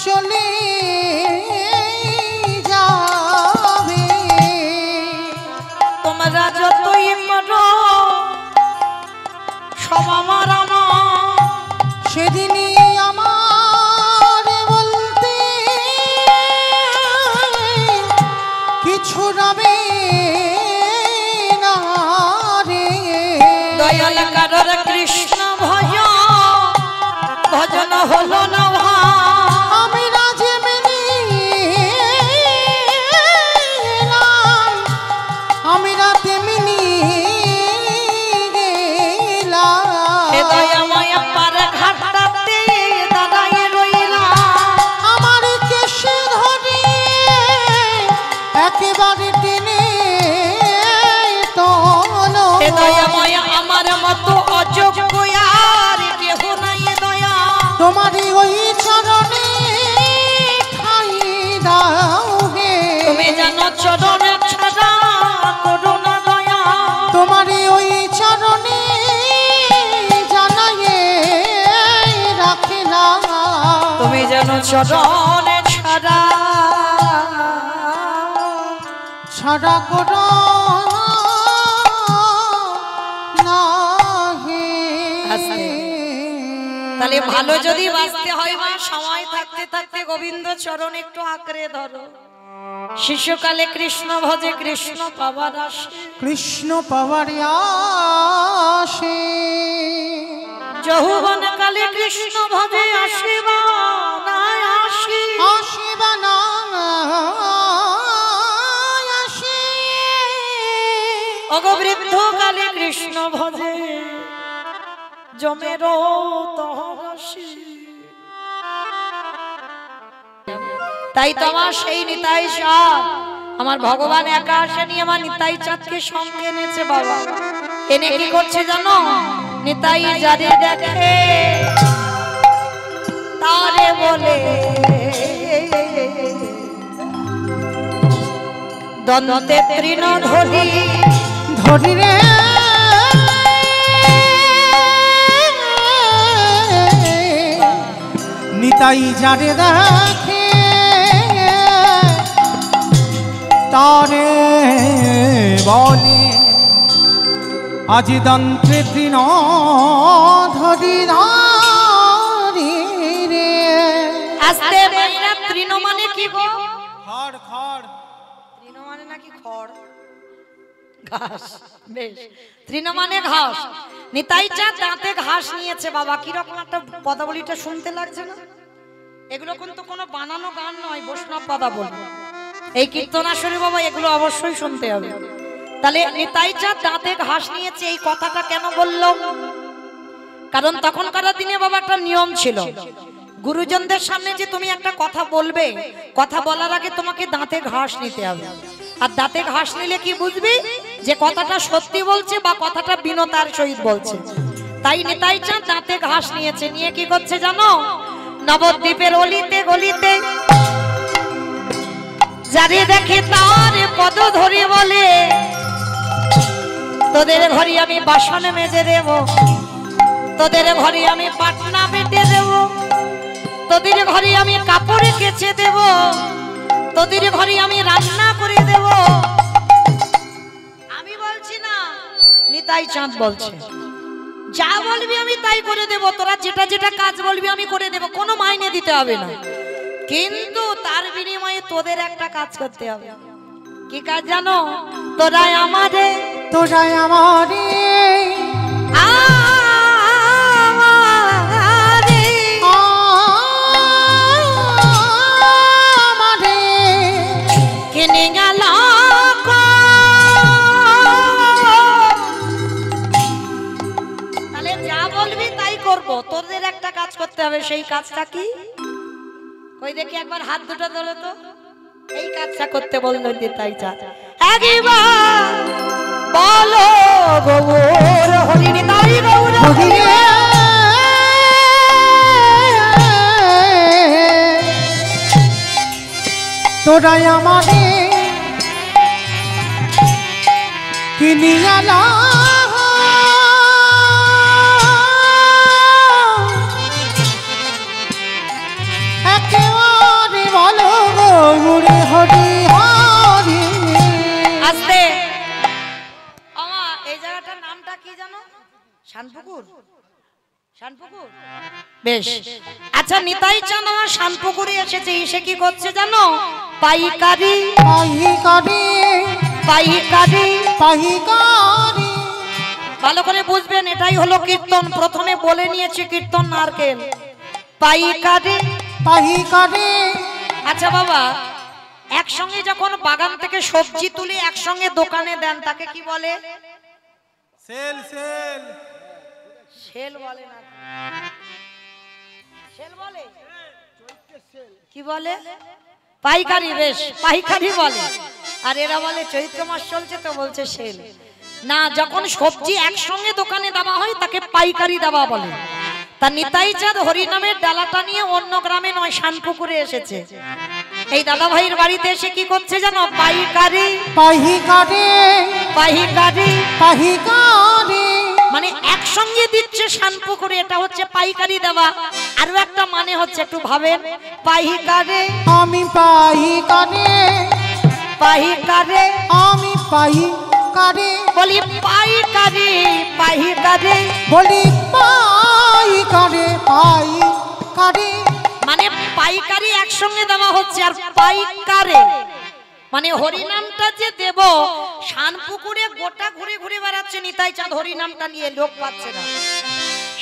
চলে যাবে, তোমরা যতই করো সব আমার আমার, সেদিনই আমার বলতে কিছু রবে না রে। দয়াল কারোর কৃষ্ণ ভজন হলো না ভাই, আমি রাজে মেনে এলাম, আমি রাতে মিনি গেলাম, এ দয়াময় পার ঘাটটাতে দাঁড়ায় রইলাম, আমার কেশে ধরে একেবারে টেনে তোলো। এ দয়াময় আমার মতো অযোগ্য আর কেহ নাই দয়া, তোমারই ওই চরণে ঠাই দাও হে, তুমি জানো চরণে ছাড়া করো না দয়া, তোমারই ওই চরণে জানায়ে রাখিলাম, তুমি জানো চরণে ছাড়া ছাড়া করো না হে। আস্তে। তাহলে ভালো যদি বাঁচতে হয় মা, সময় থাকতে থাকতে গোবিন্দ চরণ একটু আঁকড়ে ধরো। শিশুকালে কৃষ্ণ ভজে কৃষ্ণ পাবার আসে, কৃষ্ণ পাওয়ার আসে, যৌবন কালে কৃষ্ণ ভজে আসিবা না আসি, আসিবা না আসে, অগবৃদ্ধ কালে কৃষ্ণ ভজে জমেরো তহসি। তাই তো আমার সেই নিতাই চাঁদ, আমার ভগবান একা আসেনি, আমার নিতাই চাঁদকে সঙ্গে এনেছে বাবা। এনে কি করছে জানো? নিতাই যারে দেখে তারে বলে দ্বন্দ্বে তৃণ ধরি ধরি রে নিতাই যারে দেখে তারে বলে আজি দন্ত্রে তৃণ ধরি ধরি রে। আস্তে মাইরা তৃণ মানে কি গো? খড় খড়, তৃণ মানে নাকি খড়, ঘাস। বেশ, তৃণ মানে ঘাস। নিতাই চাঁদ দাঁতে ঘাস নিয়েছে বাবা। কিরকম একটা পদাবলীটা শুনতে লাগছে না? এগুলো কিন্তু কোনো বানানো গান নয়, বৈষ্ণব পদাবলী। এই কীর্তনাশ্বরী বাবা এগুলো অবশ্যই শুনতে হবে। তাহলে নিতাই চাঁদ দাঁতে ঘাস নিয়েছে, এই কথাটা কেন বলল? কারণ তখনকার দিনে বাবা একটা নিয়ম ছিল, গুরুজনদের সামনে যে তুমি একটা কথা বলবে, কথা বলার আগে তোমাকে দাঁতে ঘাস নিতে হবে। আর দাঁতে ঘাস নিলে কি বুঝবি যে কথাটা সত্যি বলছে বা কথাটা বিনতার সহিত বলছে। তাই নিতাই চাঁদ দাঁতে ঘাস নিয়েছে, নিয়ে কি করছে জানো? নবদ্বীপের অলিতে গলিতে যারে দেখে তার পদ ধরে বলে তোদের ঘরে আমি বাসন মেজে দেব, তোদের ঘরে আমি পাটনা বেটে দেব, তোদের ঘরে আমি কাপড় কেচে দেব, তোদের ঘরে আমি রান্না করে দেব। আমি বলছি না, নিতাই চাঁদ বলছে। যা বলবি আমি তাই করে দেব, তোরা যেটা যেটা কাজ বলবি আমি করে দেব, কোনো মাইনে দিতে হবে না। কিন্তু তার বিনিময়ে তোদের একটা কাজ করতে হবে। কি কাজ জানো? তোরাই আমারে তোরাই আমারে আমারে কিনে গেল তাহলে করতে হবে, সেই কাজটা কি? কই দেখি একবার হাত দুটো ধরো তো। এই কাজটা করতে বললো নিতাই চাঁদ। একবার বলো গৌর হরি নিতাই গৌর হরি। তোরাই আমাদের কিনিয়ালা একেবারে বলো গৌর হরি হরি। আস্তে আমা, এই জায়গাটার নামটা কি জানো? শানপুকুর। শানপুকুর বেশ। আচ্ছা নিতাই চাঁদ আমার শানপুকুরে এসেছে, এসে কি করছে জানো? পাইকারি পাইকারি পাইকারি পাইকারি। ভালো করে বুঝবেন, এটাই হলো কীর্তন। প্রথমে বলে নিয়েছি কীর্তন নারকেল। পাইকারি পাইকারি। আচ্ছা বাবা, একসঙ্গে যখন বাগান থেকে সবজি তুলে একসঙ্গে দোকানে দেন তাকে কি বলে? সেল সেল সেল বলে না, সেল বলে কি বলে? পাইকারি। বেশ, পাইকারি বলে। আর এরা বলে চৈত্র মাস চলছে তো বলছে সেল। না, যখন সবজি একসঙ্গে দোকানে দেওয়া হয় তাকে পাইকারি দেওয়া বলে। তা নিতাই চাঁদ হরিনামের ডালাটা নিয়ে অন্য গ্রামে নয়, শানপুকুরে এসেছে। এই দাদা ভাইয়ের বাড়িতে এসে কি করছে জানো? পাইকারি পাইকারি পাইকারি পাইকারি। মানে একসঙ্গে দিচ্ছে শানপুকুরে, এটা হচ্ছে পাইকারি দেওয়া। আরো একটা মানে হচ্ছে, একটু ভাবেন, পাইকারি। আমি পাইকারি পাইকারি আমি পাইকারি বলি পাইকারি পাইকারি বলি পাইকারি পাইকারি। মানে পাইকারি একসঙ্গে দেওয়া হচ্ছে। আর পাইকারে মানে হরিনামটা যে দেব, শানপুকুরে গোটা ঘুরে ঘুরে বেড়াচ্ছে নিতাই চাঁদ হরিনামটা নিয়ে, লোক পাচ্ছে না।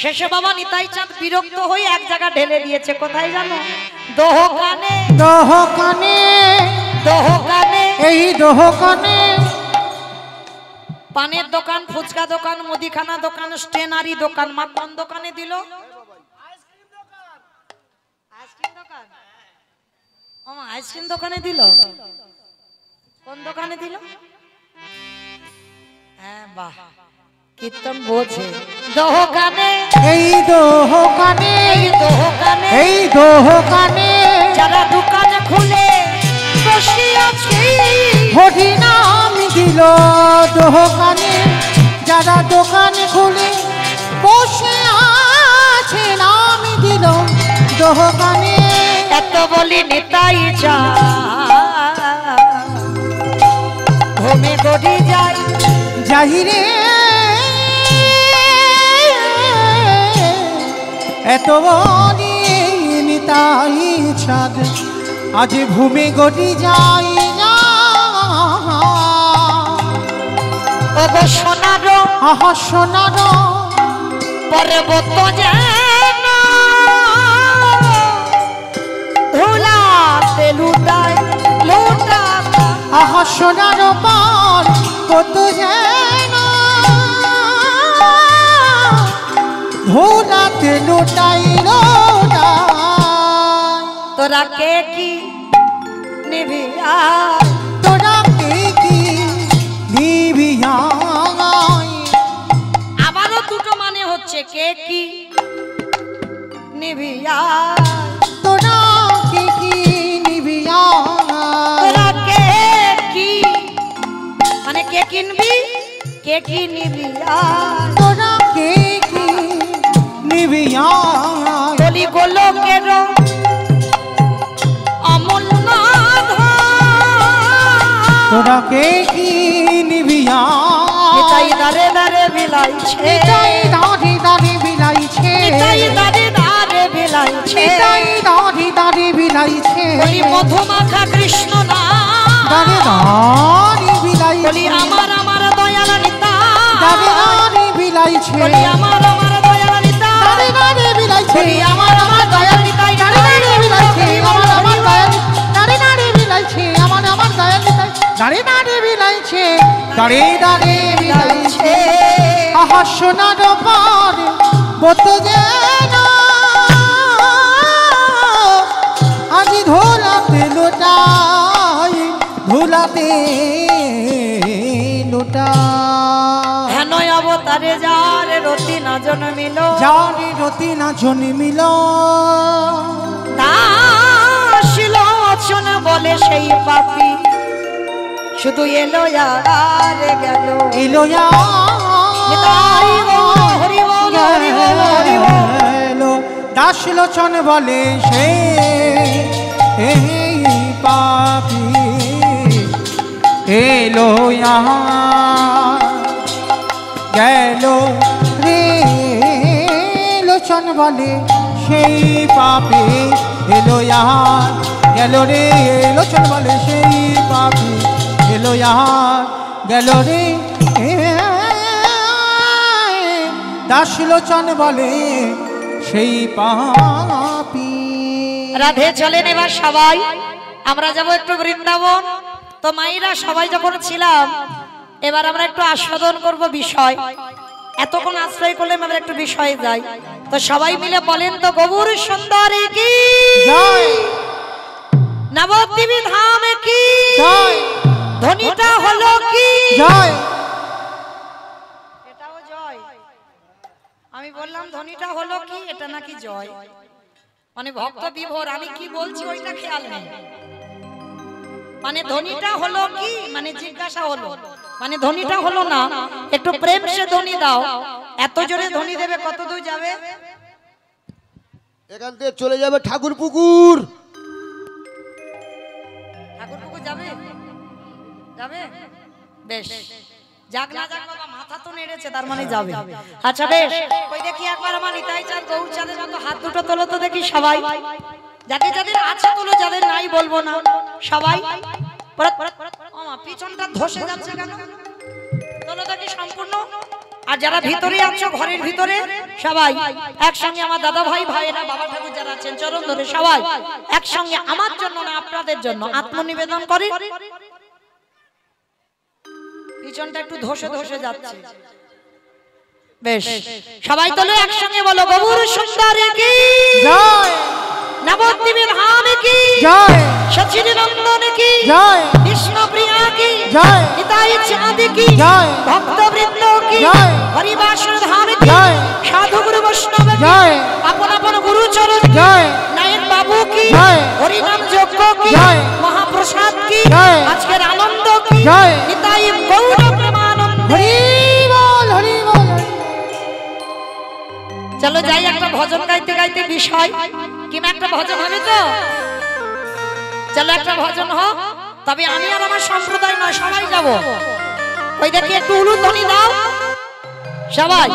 শেষে বাবা নিতাই চাঁদ বিরক্ত হয়ে এক জায়গা ঢেলে দিয়েছে। কোথায় জানো? দোকানে দোকানে দোকানে। এই দোকানে পানের দোকান, ফুচকা দোকান, মুদিখানা দোকান, স্টেনারি দোকান। মা কোন দোকানে দিল? আইসক্রিম দোকান। ও মা, আইসক্রিম দোকানে দিল? কোন দোকানে দিল? হ্যাঁ বাহ, কীর্তন বোঝে। দোকানে এই দোকানে এই দোকানে এই দোকানে যারা দোকান খুলে বসে আছে হরিনাম দিল দোকানে। যারা দোকান খুলে বসে আছে নাম দিল দোকানে। এত বলি নিতাই চাঁদ ঘুমে গড়ি যায় যাই রে এত বলি নিতাই চাঁদ আজ ভূমি গড়ি যাই না। ওগো সোনার আহা সোনার পর্বত যেন ধুলাতে লুটায় লুটাতা। আহা সোনার পার কত যেন ধুলাতে লুটাই লুটাই। তোরা কে কি নিবি আয়? তোরা কে কি নিবি আয়? আবারও দুটো মানে হচ্ছে, কে কি নিবি আয়। তোরা কে কি নিবি আয়? তোরা কে কি মানে কে কিনবি, কে কি নিবি আয়। তোরা কে কি নিবি আয়? বলি গোলকের অমূল্য তোরা কে কি নিবি আয়? তাই দারে দারে বিলাইছে, এটাই দাঁড়ি দাঁড়ি বিলাইছে, তাই দারে দারে বিলাইছে, এটাই দাঁড়ি দাঁড়ি বিলাইছে। বলি মধুমাখা কৃষ্ণ না দাঁড়ি দাঁড়ি বিলাইছে, বলি আমার আমার দয়াল নিতা দাঁড়ি দাঁড়ি বিলাইছে, বলি আমার আমার দয়াল নিতা দাঁড়ি দাঁড়ি বিলাইছে, বলি আমার আমার দয়াল নিতাই দাঁড়ি দাঁড়ি বিলাইছে, আমার আমার দয়াল দাঁড়ি দাঁড়ি বিলাইছে, আমার আমার দয়াল দাঁড়ি দাঁড়ি বিলাইছে, দাঁড়ি দাঁড়ি বিলাইছে। আহা সোনার পার বত যেন ধুলাতে লোটা হেন অবতারে যার রতি না জন্মিল যারে রতি না জন্মিল দাসলোচন বলে সেই পাপী শুধু এলো আর গেল এলো হরি বল হরি বল হরি বল দাসলোচন বলে সেই পাপী এলো গেল রে লোচন বলে সেই পাপী এলো গেল রে লোচন বলে সেই পাপী এলো গেল রে দাসলোচন বলে সেই পাপী। রাধে চলেন এবার সবাই আমরা যাব একটু বৃন্দাবন। তো মাইরা সবাই যখন ছিলাম এবার আমরা একটু আস্বাদন করব বিষয়। এতক্ষণ আশ্রয় করলে আমরা একটু বিষয়ে যাই। তো সবাই মিলে বলেন তো গৌর সুন্দরী কি জয়, নবদ্বীপ ধামে কি জয়, ধ্বনিটা হলো কি জয়। এটাও জয়। আমি বললাম ধ্বনিটা হলো কি, এটা নাকি জয়। মানে ভক্ত বিভোর, আমি কি বলছি ওইটা খেয়াল নেই। মানে ধ্বনিটা হলো কি, মানে জিজ্ঞাসা হলো, মানে ধ্বনিটা হলো না। একটু প্রেম সে ধ্বনি দাও। এত জোরে ধ্বনি দেবে কত দূর যাবে? এখান থেকে চলে যাবে ঠাকুর পুকুর। ঠাকুর পুকুর যাবে? যাবে? বেশ, যাক না যাক বাবা, মাথা তো নেড়েছে, তার মানে যাবে। আচ্ছা বেশ, ওই দেখি একবার আমার নিতাই চাঁদ গৌর চাঁদের মতো হাত দুটো তোলো তো দেখি সবাই। যাদের যাদের আছে তোলো, যাদের নাই বলবো না। সবাই পিছনটা ধসে যাচ্ছে কেন? তোলো দেখি সম্পূর্ণ। আর যারা ভিতরে আছো ঘরের ভিতরে সবাই একসঙ্গে, আমার দাদা ভাই ভাইয়েরা বাবা ঠাকুর যারা আছেন চরণ ধরে সবাই একসঙ্গে আমার জন্য না আপনাদের জন্য আত্মনিবেদন করি। পিছনটা একটু ধসে ধসে যাচ্ছে। বেশ, সবাই তোলো একসঙ্গে বলো গৌর সুন্দরী কি জয়, নবদ্বীপ ধাম কি জয়, সচিন নন্দন কি জয়, কৃষ্ণ প্রিয়া কি জয়, নিতাই চাঁদ কি জয়, ভক্তবৃন্দ কি জয়, হরিবাসর ধাম কি জয়, সাধু গুরু বৈষ্ণব কি জয়, আপন আপন গুরুচরণ কি জয়, নায়ক বাবু কি জয়, হরিনাম যজ্ঞ কি জয়, মহাপ্রসাদ কি জয়, আজকের আনন্দ কি জয়, নিতাই গৌর প্রেমানন্দ। হরি বল হরি বল। চলো যাই একটা ভজন গাইতে গাইতে বিষয় কি একটা ভজন হবে তো। চলো একটা ভজন হোক, তবে আমি আর আমার সম্প্রদায় নয়, সবাই যাব। ওই দেখি একটু উলুধ্বনি দাও সবাই।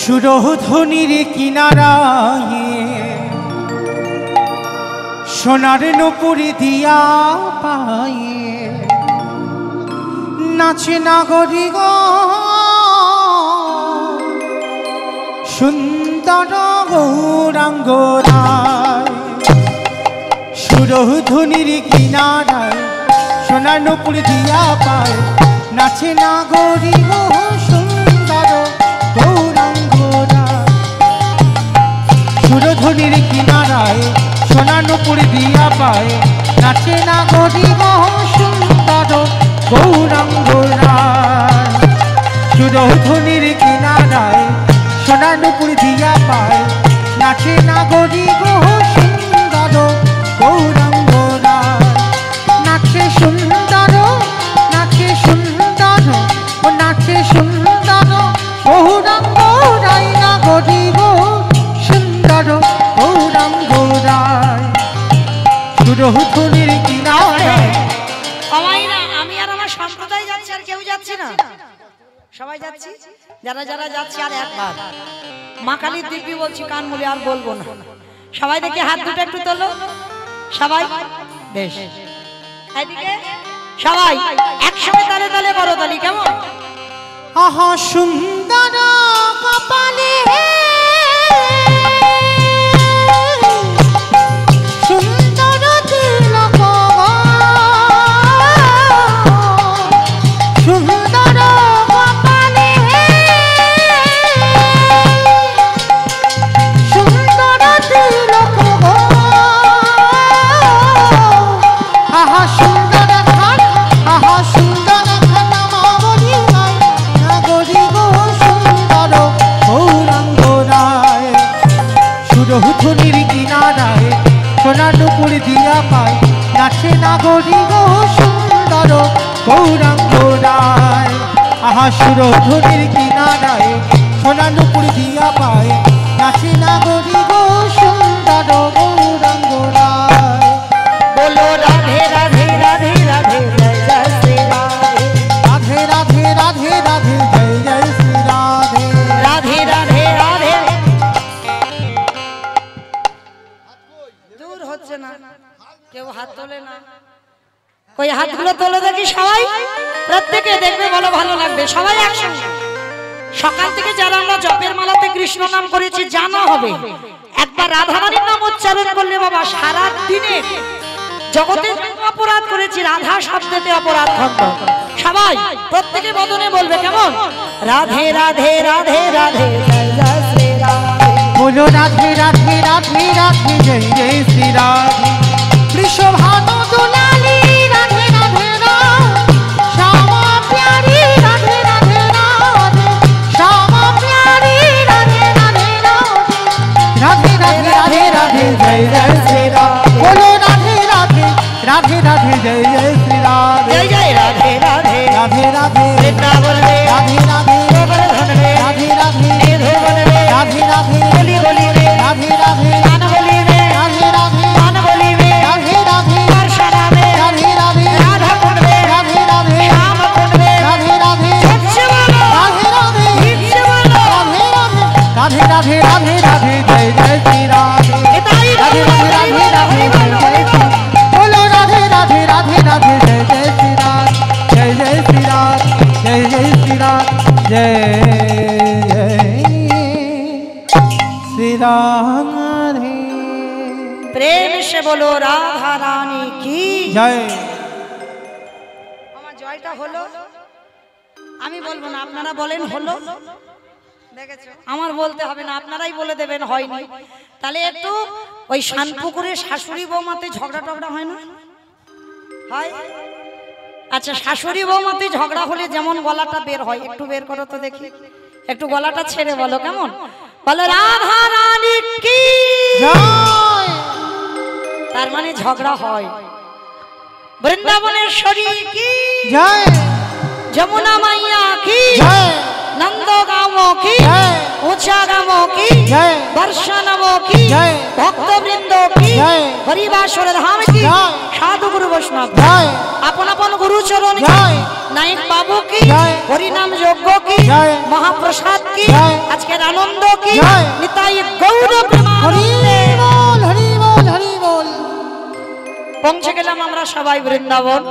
সুরধ্বনির কিনারায় সোনার নপুরি দিয়া পায়ে নাচে নাগরি গো সুন্দর গৌরাঙ্গ রায়। সুরধ্বনির কিনারায় সোনার নপুরি দিয়া পায় নাচে নাগরি গো সুন্দর গৌরাঙ্গ রায়। সুরধ্বনির কিনারায় সোনার নপুরি দিয়া পায় নাচে নাগরি গো সুন্দর গৌরাঙ্গ রায়। সুরধ্বনির কিনারায় সোনার নপুরি দিয়া পায় নাচে নাগরি গো সুন্দর গৌরাঙ্গ রায়। নাচে সুন্দর, নাচে সুন্দর, ও নাচে সুন্দর গৌরাঙ্গ রায়। নাগরি গো সুন্দর গৌরাঙ্গ রায়। সুরধ্বনির কিনারায় আমি আর আমার সম্প্রদায় যাচ্ছি, আর কেউ যাচ্ছি না, সবাই যাচ্ছি। যারা যারা যাচ্ছি আর একবার মা কালীর দিব্যি বলছি কান মুলে, আর বলবো না। সবাই দেখি হাত দুটো একটু তোলো সবাই। বেশ, এদিকে সবাই একসঙ্গে তালে তালে করো তালি, কেমন? আহা সুন্দর কপালে সুন্দর তিলক গো, সুন্দর কপালে সুন্দর তিলক গো। আহা সুন্দর সুরধুনির কিনারায় সোনার নুপুর দিয়া পায় নাচে নাগরী গো সুন্দর গৌরাঙ্গ রায়। আহা সুরধুনির কিনারায় সোনার নুপুর দিয়া পায় নাচে নাগরী গো সুন্দর গৌরাঙ্গ রায়। বলো রাধে রাধে রাধে রাধে জয় জয় শ্রী রাধে রাধে রাধে রাধে রাধে জয় জয় শ্রী রাধে। রাধে রাধে রাধে। দূর হচ্ছে না, কেউ হাত তোলে না। ওই হাতগুলো তোলে দেখি সবাই, প্রত্যেকে দেখবে বলো ভালো লাগবে। সবাই একসঙ্গে সকাল থেকে যারা আমরা জপের মালাতে কৃষ্ণ নাম করেছি জানা হবে, একবার রাধারানীর নাম উচ্চারণ করলে বাবা সারা দিনে জগতে অপরাধ করেছি রাধা শব্দতে অপরাধ খণ্ড। সবাই প্রত্যেকে বদনে বলবে কেমন? রাধে রাধে রাধে রাধে জয় জয় শ্রী রাধে। বলো রাধে রাধে রাধে রাধে জয় জয় শ্রী রাধে। বৃষভানু দুলালী রাধে রাধে রাধে শ্যামা প্যারি রাধে রাধে রাধে শ্যামা প্যারি রাধে রাধে রাধে রাধে রাধে রাধে জয় জয় শ্রী রাধে। বলো রাধে রাধে রাধে রাধে জয় জয় শ্রী রাধে। জয় জয় রাধে রাধে রাধে রাধে বৃন্দাবন রে রাধে রাধে গোবর্ধন রে রাধে রাধে নিধুবন রে রাধে রাধে বলি বলি রে রাধে রাধে গান বলি রে রাধে রাধে গান বলি রে রাধে রাধে দর্শনা রে রাধে রাধে রাধা কুণ্ড রে রাধে রাধে শ্যাম কুণ্ড রে রাধে রাধে সচ্ছে বলো রাধে রাধে ইচ্ছে বলো রাধে রাধে রাধে রাধে জয় জয় শ্রী রাধে। এটাই রাধে রাধে রাধে রাধে জয় জয় শ্রী বলো রাধে রাধে রাধে রাধে জয় জয় শ্রী রাধে। জয় জয় শ্রী রাধে জয় জয় শ্রী রাধে জয় শ্রী রাধে। প্রেম সে বলো রাধা রানী কি জয়। আমার জয়টা হলো, আমি বলবো না, আপনারা বলেন হলো। দেখেছো আমার বলতে হবে না, আপনারাই বলে দেবেন হয়নি। তাহলে একটু ওই শানপুকুরে শাশুড়ি বৌমাতে ঝগড়া টগড়া হয় না? হয়। আচ্ছা শাশুড়ি বৌমাতে ঝগড়া হলে যেমন গলাটা বের হয়, একটু বের করো তো দেখি, একটু গলাটা ছেড়ে বলো কেমন? বলো রাধা রানী কি। জয়। তার মানে ঝগড়া হয়। বৃন্দাবনেশ্বরী কি জয়। যমুনা মাইয়া কি জয়। নন্দগাঁও কি জয়। উঁচাগাঁও কি জয়। বর্ষানাম কি জয়। ভক্তবৃন্দ কি জয়। হরিবাসর ধাম কি জয়। সাধু গুরু বৈষ্ণব জয়। আপন আপন গুরু চরণ কি জয়। নায়ক বাবু কি জয়। হরিনাম যজ্ঞ কি জয়। মহাপ্রসাদ কি জয়। আজকের আনন্দ কি জয়। নিতাই গৌর হরি প্রেমানন্দে। বল হরি বল হরি বল। পৌঁছে গেলাম আমরা সবাই বৃন্দাবন।